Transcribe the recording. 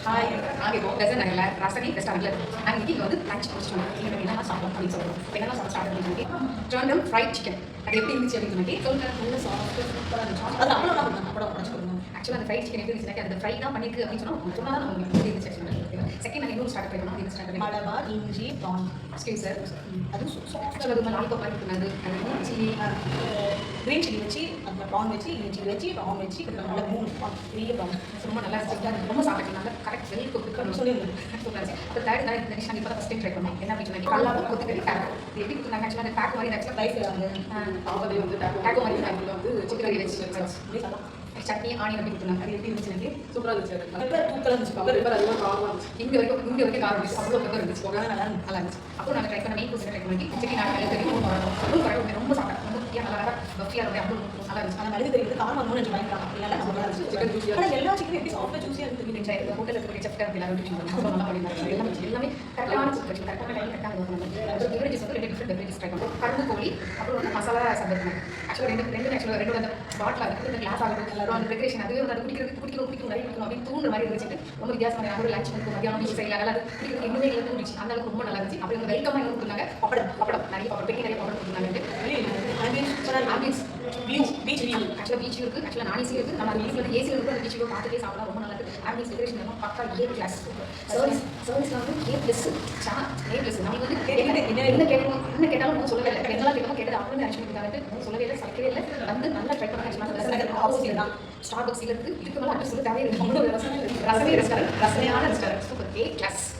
Hi நாங்கள் இப்போ பெசன் நகரில் ரசனி ரெஸ்டாரண்ட்டில் நாங்கள் இங்கே வந்து லஞ்ச் முடிச்சிட்டோம். நீங்கள் என்னென்ன சாப்பிடலாம் அப்படின்னு சொல்லுவோம். என்னென்ன சாப்பிட ஸ்டார்ட் அப்படின்னு சொல்லி டர்ன் ஃப்ரைட் சிக்கன் அது எப்படி இருந்துச்சு அப்படின்னு சொல்லி சொல்லுங்கள். நல்ல சாஃப்ட் சூப்பராக இருந்துச்சு. அது அவ்வளோ தான் அப்படம் உடச்சு கொடுக்கணும். ஆக்சுவலாக அந்த ஃப்ரைட் சிக்கன் எப்படி இருந்துச்சுன்னா அந்த ஃப்ரை தான் பண்ணியிருக்கு அப்படின்னு சொன்னால் சொன்னால் தான் நம்ம எப்படி இருந்துச்சு ஆக்சுவலாக. செகண்ட் நாங்கள் இன்னொரு ஸ்டார்ட் பண்ணணும். இது ஸ்டார்ட் பண்ணி மடவா இஞ்சி ப்ரான் ஸ்கில் சார் அது ஆக்சுவலாக அது லாலிபாப் மாதிரி கொடுத்தாங்க. அது சில்லி க்ரீன் சில்லி வச்சு அதில் ப்ரான் வச்சு இஞ்சி வச்சு ப்ரான் வச்சு நல்ல 3 ப்ரான் பெரிய ப்ரான் ரொம்ப நல்லா இருந்துச்சு. ரொம்ப சாப்பிட்டு நல்லா கரெக்ட் வெல் குக்கு சொல்லியிருந்தேன். சூப்பராக இருந்துச்சு. அப்போ தேர்ட் நான் இந்த டிஷ் நாங்கள் இப்போ தான் ஃபஸ்ட் டைம் ட்ரை பண்ணோம். என்ன அப்படின்னு சொன்னால் கல்லாவும் கொத்துக்கறி பேக் இது எப்படி கொடுத்தாங்க ஆக்சுவலாக அந்த பேக் மாதிரி ஆக்சுவலாக லைஃப்பில் வந்து அவங்களே வந்து பேக்கோ மாதிரி பேக்கில் வந்து சிக்கன் வச்சு சட்னி ஆனியன் அப்படி கொடுத்தாங்க. அது எப்படி இருந்துச்சு எனக்கு சூப்பராக இருந்துச்சு. பெப்பர் தூக்கலாக இருந்துச்சு. பெப்பர் அதிகமாக காரமாக இருந்துச்சு. இங்கே வரைக்கும் காரம் இருந்துச்சு. அவ்வளோ பெப்பர் இருந்துச்சு. நல்லா இருந்துச்சு. அப்போ நாங்கள் ட்ரை பண்ண மெயின் கோர்ஸ் ட்ரை பண்ணி சிக்கன் ஆனியன் தெரியும் ரொம்ப சாப்பிட்டேன். ரொம்ப நல்லா பஃபியாக இருந்தது. அவ்வளோ நல்லா இருந்துச்சு. ஆனால் மனித தெரியுது காரம் வந்து கொஞ்சம் பயங்கரம் இல்லை நல்லா இருந்துச்சு. சிக்கன் ஜூஸியாக ஆனால் எல்லா சிக்கன் எப்படி சாஃப்டாக ஜூஸியாக இருந்து ஹோட்டலில் இருக்கிற செஃப்டாக எல்லாரும் நல்லா பண்ணியிருந்தாங்க. எல்லாமே கரெக்டான சிக்கன் கரெக்டான டைம் கரெக்டாக ஒரு பெவரேஜஸ் வந்து 2 டிஃப்ரெண்ட் பெவரேஜஸ் ட்ரை பண்ணுவோம். கரும்பு கோழி அப்புறம் வந்து மசாலா சம்பளம் ஆக்சுவலாக ரெண்டு அந்த பாட்டில் இருக்குது இந்த கிளாஸ் ஆகட்டும் அப்புறம் அந்த டெக்கரேஷன் அதுவே வந்து அது குடிக்கணும் நிறைய குடிக்கணும் அப்படின்னு தூண்டுற மாதிரி இருந்துச்சு. ரொம்ப வித்தியாசமான ஒரு லஞ்ச் வந்து மத்தியானம் பீச் சைடில் நல்லா குடிக்கிறது இன்னுமே எங்களுக்கு தூண்டிச்சு. அந்த அளவுக்கு ரொம்ப நல்லா இருந்துச்சு. அப்படி வெல்கமாக எங்களுக்கு கொடுத்தாங்க. பப்படம் நிறைய பப்படம் பெரிய நிறைய பப்படம் கொடுத்தாங்க. பீச் வியூ ஆக்சுவலாக பீச் இருக்குது. ஆக்சுவலாக நான் ஏசி இருக்குது. நம்ம வீட்டில் வந்து ஏசியில் இருக்குது. அந்த பீச் வியூ பார்த்துட்டே சாப்பிடலாம். ரொம்ப நல்லா இருக்குது. ஆம்பியன்ஸ் டெக்கரேஷன் எல்லாம் பக்கா A+. சர்வீஸ்லாம் வந்து A+. நம்ம வந்து என்ன கேட்டாலும் நம்ம சொல்லவே இல்லை. என்னெல்லாம் கேட்டாலும் கேட்டது அவங்க ஆக்சுவலி கொடுத்தாங்க. சொல்லவே இல்லை சமைக்கவே இல்லை. வந்து நல்லா ட்ரை பண்ண ஆக்சுவலாக ஆப்போசிட் தான் ஸ்டார் பக்ஸில் இருக்குது. இதுக்கு மேலே அட்ரஸ் தேவையே இல்லை. ரசனி ரெஸ்டாரண்ட் ரசனையான ரெஸ்டாரண்ட் சூப்பர் A+.